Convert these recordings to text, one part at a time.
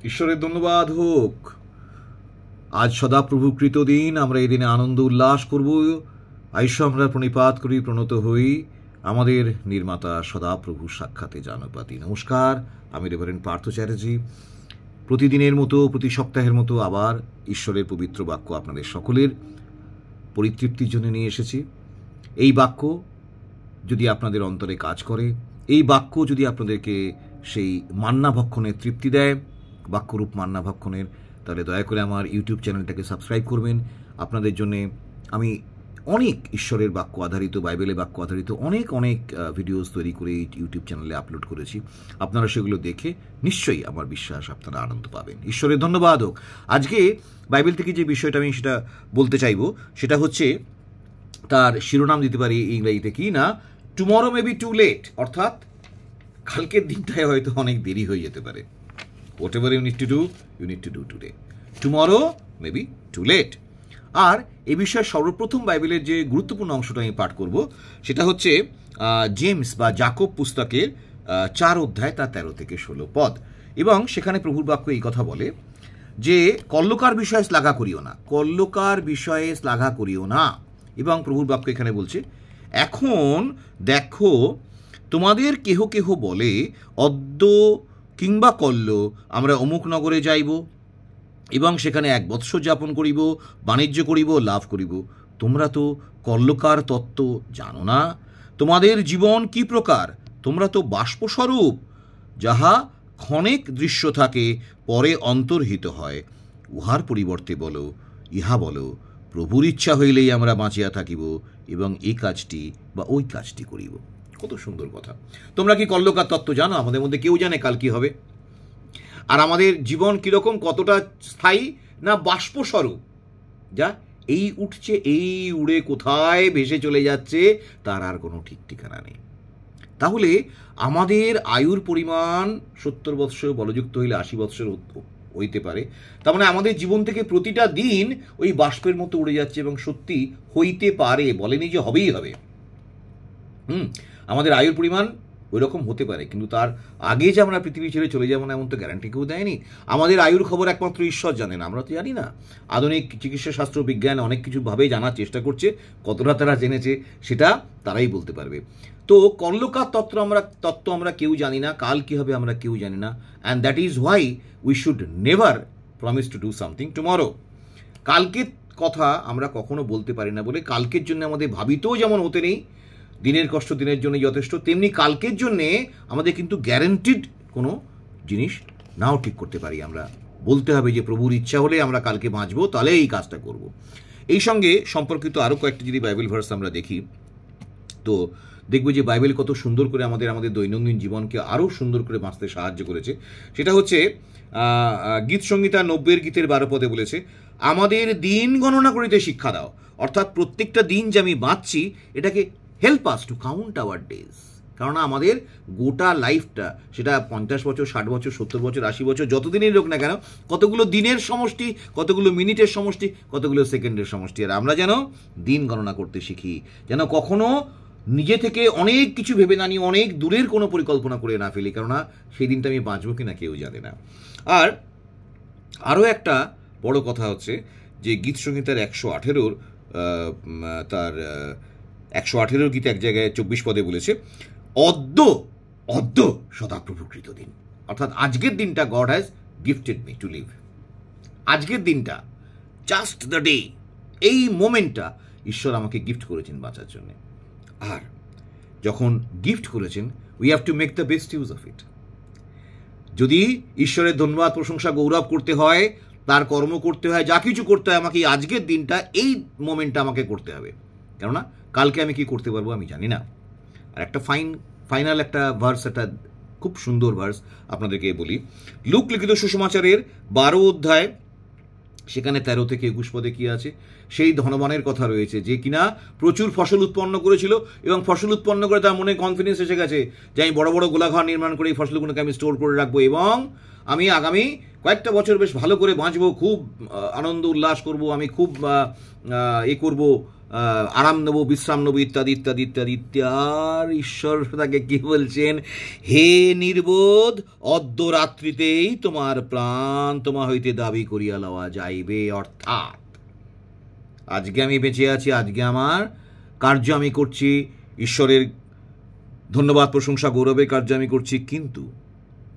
ঈশ্বরের ধন্যবাদ হোক। আজ সদাপ্রভুকৃত দিন, আমরা এই দিনে আনন্দ উল্লাস করব। আইসো আমরা প্রণিপাত করি, প্রণত হই আমাদের নির্মাতা সদাপ্রভু সাক্ষাতে জানপাতি। নমস্কার, আমি রেভারেন্ড পার্থ চ্যাটার্জি। প্রতিদিনের মতো, প্রতি সপ্তাহের মতো আবার ঈশ্বরের পবিত্র বাক্য আপনাদের সকলের পরিতৃপ্তির জন্য নিয়ে এসেছি। এই বাক্য যদি আপনাদের অন্তরে কাজ করে, এই বাক্য যদি আপনাদেরকে সেই মান্না ভক্ষণের তৃপ্তি দেয়, বাক্যরূপ মান্না ভক্ষণের, তাহলে দয়া করে আমার ইউটিউব চ্যানেলটাকে সাবস্ক্রাইব করবেন। আপনাদের জন্যে আমি অনেক ঈশ্বরের বাক্য আধারিত, বাইবেলের বাক্য আধারিত অনেক ভিডিওস তৈরি করে এই ইউটিউব চ্যানেলে আপলোড করেছি। আপনারা সেগুলো দেখে নিশ্চয়ই আমার বিশ্বাস আপনারা আনন্দ পাবেন। ঈশ্বরের ধন্যবাদ হোক। আজকে বাইবেল থেকে যে বিষয়টা আমি সেটা বলতে চাইব, সেটা হচ্ছে, তার শিরোনাম দিতে পারি ইংরেজিতে কি না, tomorrow may be too late, অর্থাৎ কালকের দিনটায় হয়তো অনেক দেরি হয়ে যেতে পারে। Whatever you need to do today. Tomorrow may be too late. আর এ বিষয়ে সর্বপ্রথম বাইবেলের যে গুরুত্বপূর্ণ অংশটা আমি পাঠ করব, সেটা হচ্ছে জেমস বা জাকব পুস্তকের 4 অধ্যায়, তার 13 থেকে 16 পদ। এবং সেখানে প্রভুর বাক্য এই কথা বলে যে কল্লোকার বিষয়ে শ্লাঘা করিও না, কল্লোকার বিষয়ে শ্লাঘা করিও না। এবং প্রভুর বাক্য এখানে বলছে, এখন দেখো তোমাদের কেহ কেহ বলে, অদ্য কিংবা কল্য আমরা অমুক নগরে যাইব এবং সেখানে 1 বৎসর যাপন করিব, বাণিজ্য করিব, লাভ করিব। তোমরা তো কল্লোকার তত্ত্ব জানো না। তোমাদের জীবন কি প্রকার? তোমরা তো বাষ্পস্বরূপ, যাহা ক্ষণিক দৃশ্য থাকে, পরে অন্তর্হিত হয়। উহার পরিবর্তে বলো, ইহা বলো, প্রভুর ইচ্ছা হইলেই আমরা বাঁচিয়া থাকিব এবং এই কাজটি বা ওই কাজটি করিব। কত সুন্দর কথা। তোমরা কি কল্লোকার তত্ত্ব জানো? আমাদের মধ্যে কেউ জানে কাল কি হবে? আর আমাদের জীবন কীরকম, কতটা স্থায়ী না বাষ্পস্বরূপ, যা এই উঠছে, এই উড়ে কোথায় ভেসে চলে যাচ্ছে, তার আর কোনো ঠিক ঠিকানা নেই। তাহলে আমাদের আয়ুর পরিমাণ 70 বৎসর, বলযুক্ত হইলে 80 বৎসর হইতে পারে। তার মানে আমাদের জীবন থেকে প্রতিটা দিন ওই বাষ্পের মতো উড়ে যাচ্ছে, এবং সত্যি হইতে পারে, বলেনি যে হবেই হবে। আমাদের আয়ুর পরিমাণ ওই রকম হতে পারে, কিন্তু তার আগে যে আমরা পৃথিবী ছেড়ে চলে যাবো না এমন তো গ্যারান্টি কেউ দেয়নি। আমাদের আয়ুর খবর একমাত্র ঈশ্বর জানেন, আমরা তো জানি না। আধুনিক চিকিৎসা শাস্ত্র, বিজ্ঞান অনেক কিছুভাবে জানার চেষ্টা করছে, কতটা তারা জেনেছে সেটা তারাই বলতে পারবে। তো কল্লোকার তত্ত্ব আমরা কেউ জানি না, কাল কী হবে আমরা কেউ জানি না। And that is why we should never promise to do something tomorrow. কালকের কথা আমরা কখনো বলতে পারি না বলে কালকের জন্য আমাদের ভাবিতেও যেমন হতে নেই, দিনের কষ্ট দিনের জন্য যথেষ্ট, তেমনি কালকের জন্যে আমাদের কিন্তু গ্যারান্টিড কোনো জিনিস নাও ঠিক করতে পারি। আমরা বলতে হবে যে প্রভুর ইচ্ছা হলে আমরা কালকে বাঁচবো, তাহলে এই কাজটা করব। এই সঙ্গে সম্পর্কিত আরও কয়েকটি যদি বাইবেল ভার্স আমরা দেখি, তো দেখব যে বাইবেল কত সুন্দর করে আমাদের দৈনন্দিন জীবনকে আরও সুন্দর করে বাঁচতে সাহায্য করেছে। সেটা হচ্ছে গীত সংহিতা 90 গীতের 12 পদে বলেছে, আমাদের দিন গণনা করিতে শিক্ষা দাও। অর্থাৎ প্রত্যেকটা দিন যে আমি বাঁচছি, এটাকে help us to count our days. কেননা আমাদের গোটা লাইফটা, সেটা 50 বছর, 60 বছর, 70 বছর, 80 বছর, যতদিনই হোক না কেন, কতগুলো দিনের সমষ্টি, কতগুলো মিনিটের সমষ্টি, কতগুলো সেকেন্ডের সমষ্টি। আর আমরা যেন দিন গণনা করতে শিখি, যেন কখনো নিজে থেকে অনেক কিছু ভেবে না নিয়ে অনেক দূরের কোনো পরিকল্পনা করে না ফেলি, কেননা সেই দিনটা আমি বাঁচবো কিনা কেউ জানে না। আর আরও একটা বড় কথা হচ্ছে যে গীত সংহিতার 118 তার 118 গীতে এক জায়গায় 24 পদে বলেছে, অদ্য সদাপ্রভুকৃত দিন। অর্থাৎ আজকের দিনটা God has gifted me to live. আজকের দিনটা, জাস্ট দ্য ডে, এই মোমেন্টটা ঈশ্বর আমাকে গিফট করেছেন বাঁচার জন্য। আর যখন গিফট করেছেন, we have to make the best use of it. যদি ঈশ্বরের ধন্যবাদ, প্রশংসা, গৌরব করতে হয়, তার কর্ম করতে হয়, যা কিছু করতে হয়, আমাকে আজকের দিনটা, এই মোমেন্টটা আমাকে করতে হবে। কেননা কালকে আমি কি করতে পারবো আমি জানি না। আর একটা ফাইনাল একটা ভার্স, একটা খুব সুন্দর ভার্স আপনাদেরকে বলি। লুক লিখিত সুসমাচারের 12 অধ্যায়, সেখানে 13 থেকে 21 পদে কি আছে, সেই ধনবানের কথা রয়েছে যে কিনা প্রচুর ফসল উৎপন্ন করেছিল, এবং ফসল উৎপন্ন করে তার মনে কনফিডেন্স এসে গেছে যে আমি বড় বড় গোলাঘর নির্মাণ করে এই ফসলগুলোকে আমি স্টোর করে রাখবো, এবং আমি আগামী কয়েকটা বছর বেশ ভালো করে বাঁচবো, খুব আনন্দ উল্লাস করব, আমি খুব করব, আরাম নেব, বিশ্রাম নেব, ইত্যাদি ইত্যাদি ইত্যাদি ইত্যাদি। আর ঈশ্বর তাকে কি বলছেন, হে নির্বোধ, অর্ধরাত্রিতেই তোমার প্রাণ তোমা হইতে দাবি করিয়া লওয়া যাইবে। অর্থাৎ আজকে আমি বেঁচে আছি, আজকে আমার কার্য আমি করছি, ঈশ্বরের ধন্যবাদ প্রশংসা গৌরবের কার্য আমি করছি, কিন্তু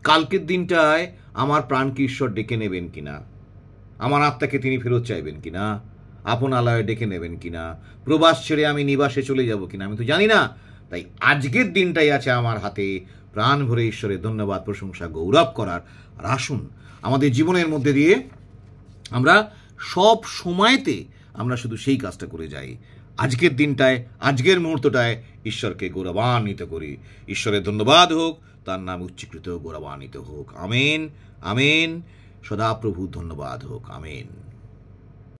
কালকের দিনটায় আমার প্রাণকে ঈশ্বর ডেকে নেবেন কিনা, আমার আত্মাকে তিনি ফেরত চাইবেন কিনা, আপন আলয়ে ডেকে নেবেন কিনা, প্রবাস ছেড়ে আমি নিবাসে চলে যাব কিনা, আমি তো জানি না। তাই আজকের দিনটাই আছে আমার হাতে, প্রাণ ভরে ঈশ্বরের ধন্যবাদ প্রশংসা গৌরব করার। আর আসুন আমাদের জীবনের মধ্যে দিয়ে আমরা সব সময়তে আমরা শুধু সেই কাজটা করে যাই। আজকের দিনটায়, আজকের মুহূর্তটায় ঈশ্বরকে গৌরবান্বিত করি। ঈশ্বরের ধন্যবাদ হোক, তার নাম উচ্চীকৃত গৌরবান্বিত হোক। Amen, amen. সদাপ্রভু ধন্যবাদ হোক। আমেন।